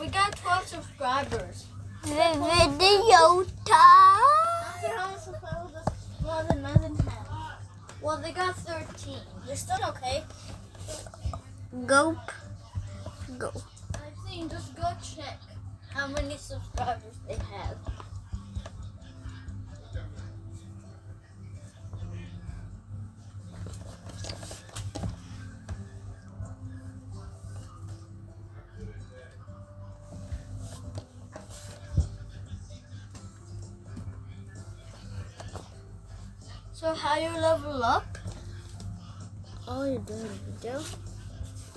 got 12 subscribers. Video time. After how much subscribers more than doesn't have? Well, they got 13. They're still okay. Go. I think just go check how many subscribers they have. So how you level up? Oh, you're doing a video?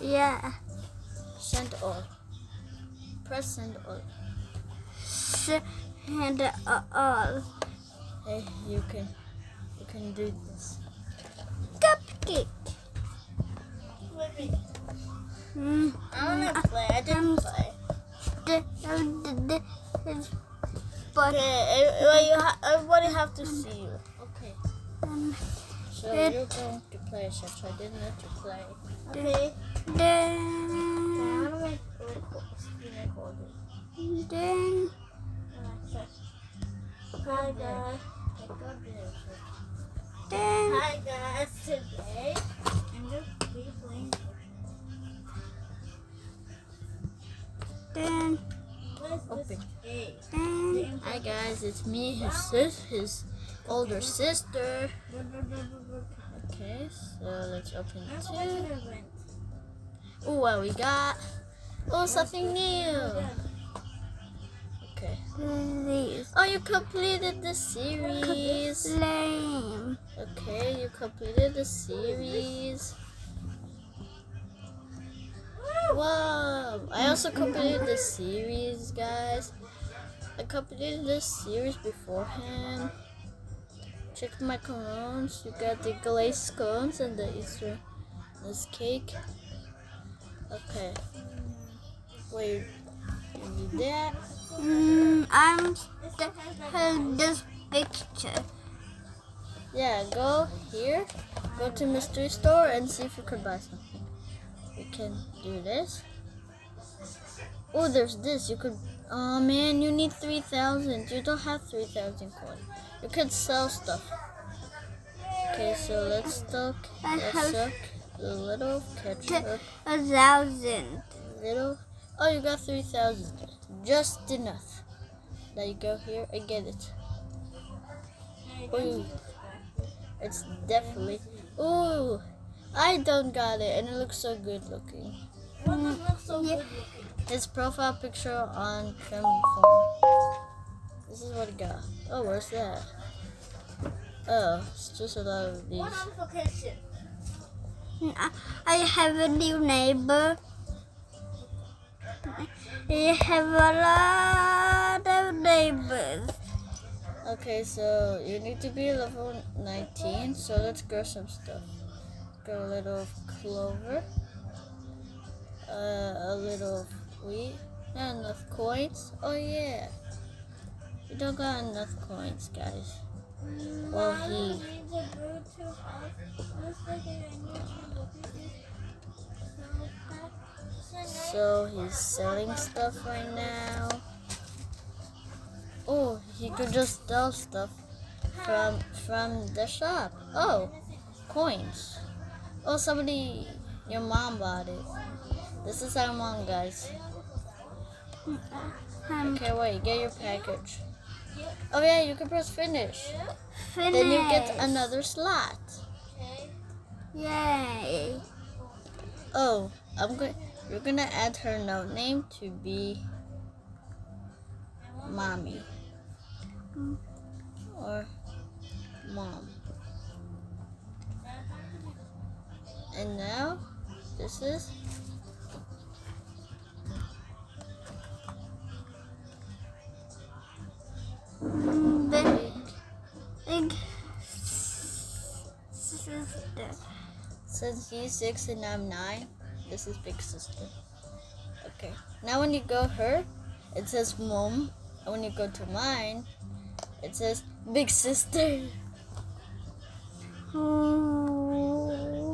Yeah. Send all. Press send all. And all. Hey, you can do this. Cupcake. I wanna play. I didn't play. But Okay, everybody have to see you. Okay. So you're going to play since I didn't let you play. Okay. then I'm gonna screen recording. Hi guys. Hi guys. Today I'm just playing. Open. Hi guys, it's me, his older sister. Okay, so let's open it too. Oh, what we got? Oh, something new. Okay. Oh, you completed the series. Lame. Okay, you completed the series. Wow! I also completed the series, guys. I completed this series beforehand. Check my cones. You got the glazed scones and the Easter this cake. Okay. Wait, you need that? I'm this picture. Yeah, go here. Go to mystery store and see if you can buy something. You can do this. Oh, there's this. You could. Oh man, you need 3,000. You don't have 3,000 coins. You could sell stuff. Okay, so let's suck a little ketchup. 1,000. Little. Oh, you got 3,000. Just enough. Now you go here and get it. Ooh. It's definitely. Ooh. I don't got it, and it looks so good looking. What does look so good looking? His profile picture on Trembling phone. This is what he got. Oh, where's that? Oh, it's just a lot of these. What notification? I have a new neighbor. I have a lot of neighbors. Okay, so you need to be level 19, so let's grow some stuff. Grow a little clover. A little wheat. Not enough coins. Oh yeah. You don't got enough coins, guys. Well, So he's selling stuff right now. Oh, he could just sell stuff from the shop. Oh, coins. Oh, your mom bought it. This is our mom, guys. Okay, wait, get your package. Oh yeah, you can press finish. Then you get another slot. Yay. Oh, you're gonna add her note name to be Mommy or Mom. And now this is Big sister. Since he's 6 and I'm 9, this is big sister. Okay. Now when you go her, it says Mom. And when you go to mine, it says big sister. Who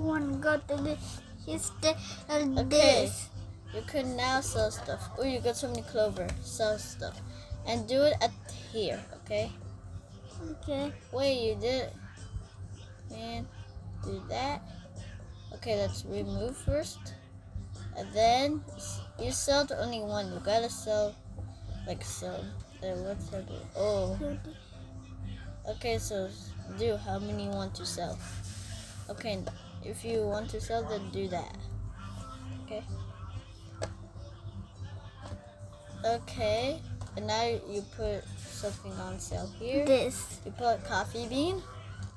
want to go to the sister of Okay. this? you can now sell stuff. Oh, you got so many clover. Sell stuff. And do it at here, okay? Okay. Wait, you did. And do that. Okay, let's remove first. And then you sold only one. You gotta sell like so. What's that? Oh. Okay, so do how many you want to sell. Okay, if you want to sell, then do that. Okay. Okay, and now you put something on sale here. This. You put coffee bean.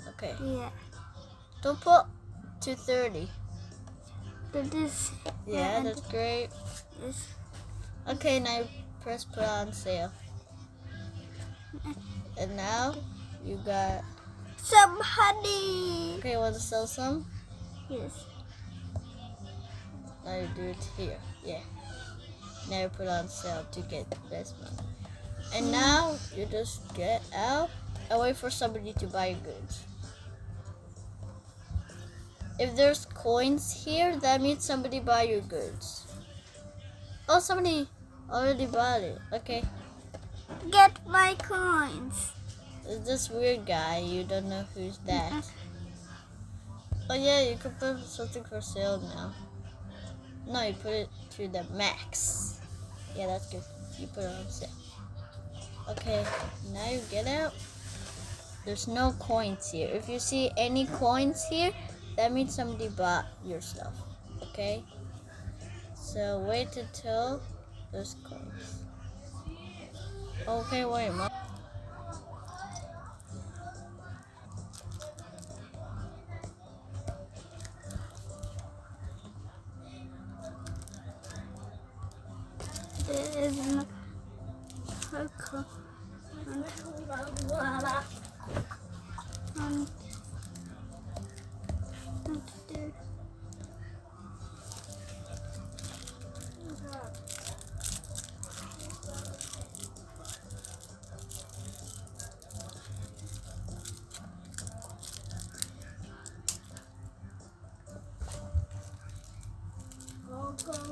Okay. Yeah. Don't put 230. This. Yeah, and that's great. this. Okay, now you press put on sale. And now you got. Some honey. Okay, want to sell some? Yes. Now you do it here. Yeah. Now you put on sale to get this money. And now you just get out and wait for somebody to buy your goods. If there's coins here, that means somebody buy your goods. Oh, somebody already bought it. Okay. Get my coins. It's this weird guy. You don't know who's that. Oh yeah, you could put something for sale now. No, you put it to the max. Yeah, that's good. You put it on sale. Okay, now you get out. There's no coins here. If you see any coins here, that means somebody bought your stuff. Okay? So wait until there's coins. Okay, wait a minute. There is no circle. And there. Go.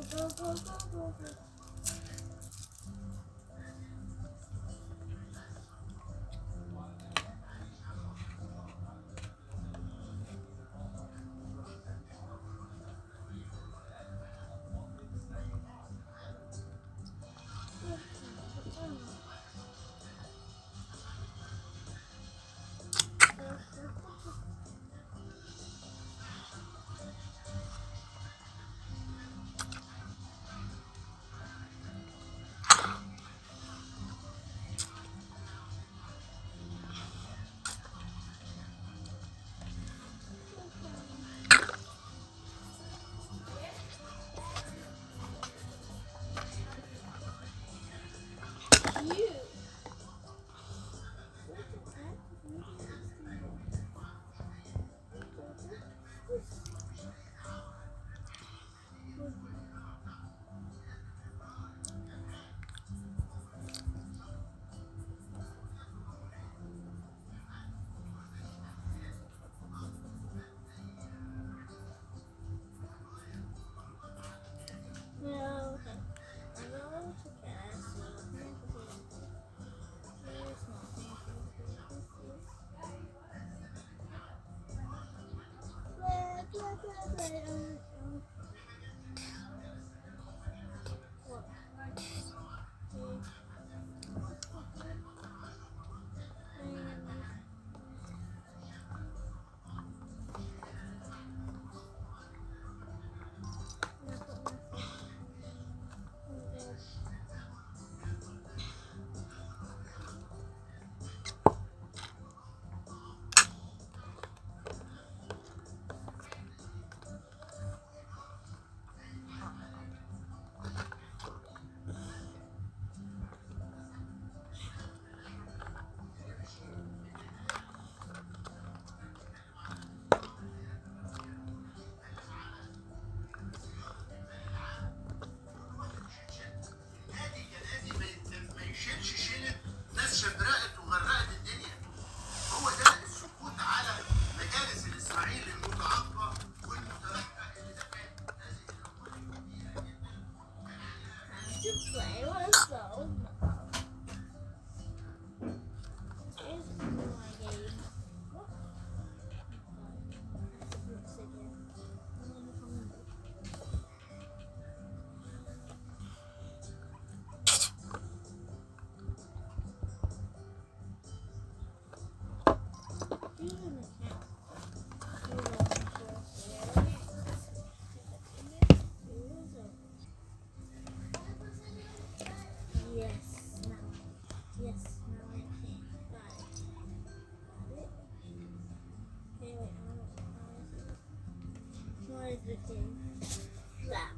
Flap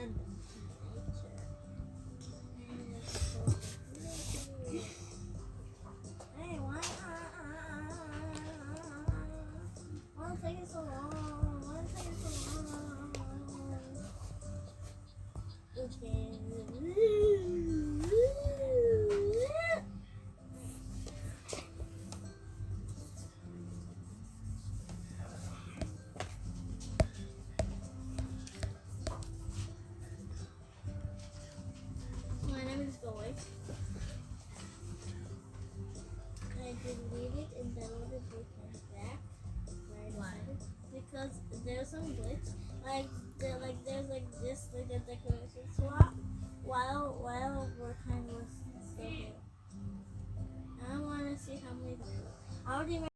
and nature. Hey, why it's taking so long? Why is it taking so long? My name is going. I deleted and downloaded it back. Why? Because there's some glitch. There's like this like a decoration swap while Wartime was still here. I want to see how many. I already